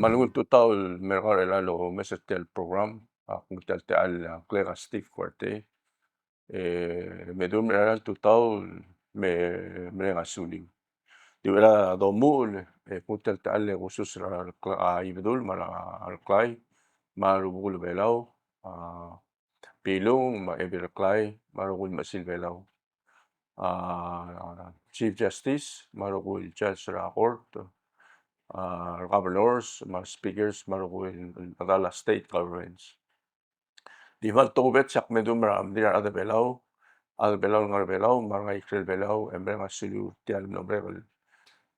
Manungul tutaul merkar elalo mesetel program kung talteal clera Steve Kuartei medun meral tutaul merenga suling. Di wala domul kung talteal khusus ibedul mara alklay marubul belaw pilong maibiraklay marugul masil belaw. Chief Justice marugul Judge Court, governors, mga speakers marugul adala state governments. Di man tobet sak medum maram dia ada belaw ngar belaw marnga ikrel belaw embre nga sulu tial nombre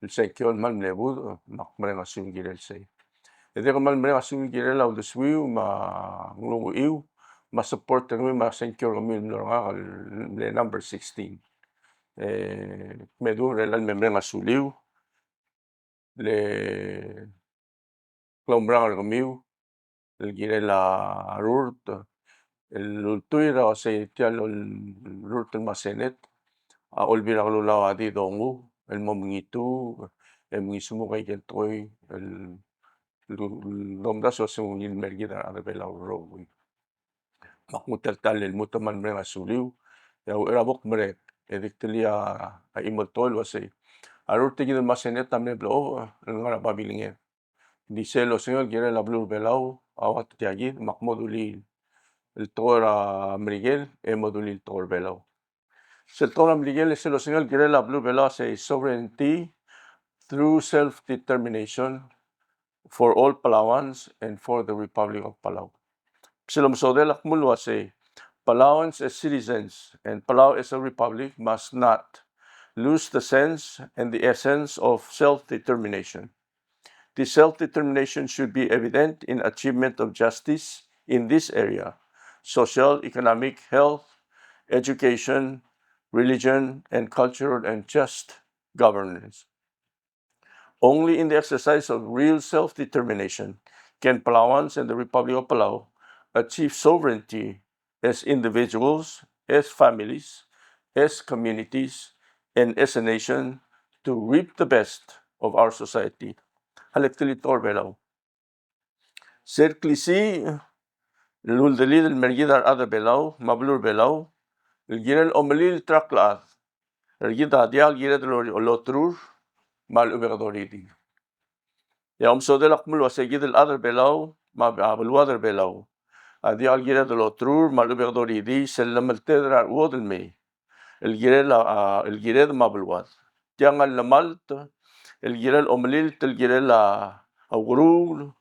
il sekyon man lebud mak mrenga sulu girel sei. Ede man mrenga sulu girel au deswiu ma nglungu iu ma support kami ma sekyor kami nga le number 16. Medun relan memrenga suliu le Clombrangal kamiu el girela rurt el ultuira se tial rurt el masenet olvira lulaw adi dongu el momingitu el mingisumu kay kentoy el domdas o sung il mergida ada belaw ro makmutal tal el mutaman mrenga suliu ya era bok mrek ediktelia a imotol wase arurte gid masenet tamne blo ngara babilinge dice lo señor quiere la blue belaw awat tiagi makmoduli el tora Miguel moduli el tor belaw. Se tora Miguel es lo señor quiere la blue belaw say sovereignty through self-determination for all Palauans and for the Republic of Palau. Silom sodelak mulwa say Palauans as citizens and Palau as a republic must not lose the sense and the essence of self-determination. This self-determination should be evident in achievement of justice in this area: social, economic, health, education, religion, and cultural and just governance. Only in the exercise of real self-determination can Palauans and the Republic of Palau achieve sovereignty as individuals, as families, as communities, and as a nation to reap the best of our society. Halektulitor belaw. Serklisi luldelid el mergidar ada belaw, mablur belaw, el girel omelil traklaat, el gida dial gired lotrur, mal ubegadoridi. Ya omsodelak mul wasegid el adar belaw, mabulwadar belaw, dial gired lotrur, mal ubegadoridi, selam el tedrar wodel me, el gired mabulwad. Tiangal lamalt, el girel omelil, el girel augurul,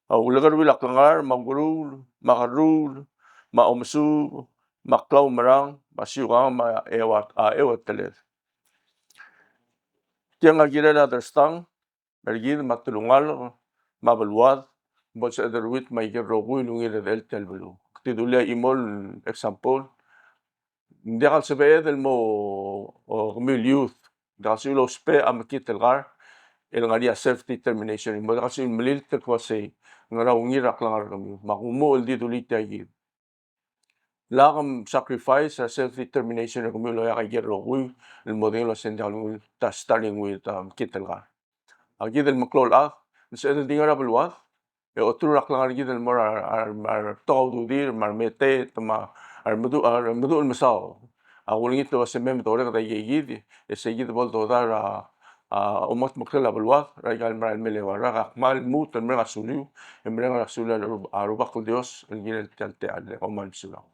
aulagar wilaklangar, magurul, makarul, maomsu, maklaw marang, masyuang, ewat telet. Tiang girel aderstang, mergid matulungal, mabalwad, bots ederwit may gerrogu ilungir el telbulu. Tidulia imol example, hindi akal sabihin del mo mil youth, kasi ulo spe amakit elgar, el ngaria self-determination. Mo kasi milil tekwase ngara ungirak langar kami, makumo el didulit yagid. Lakam sacrifice self-determination na kami lo ya kay gerrogu, el modelo sendalung ta starting with kit elgar. Agid el maklol nsa el dingar abulwad, otro rak langar gid el mor taw dudir marmete tama armudu el masaw. Awulingit lo se mem tore kay gid seguid bol dodar umat maklol abulwad ragal mar melewara akmal mut el mera suliu el mera suliu arubak Dios el gid el tante al omal sulau.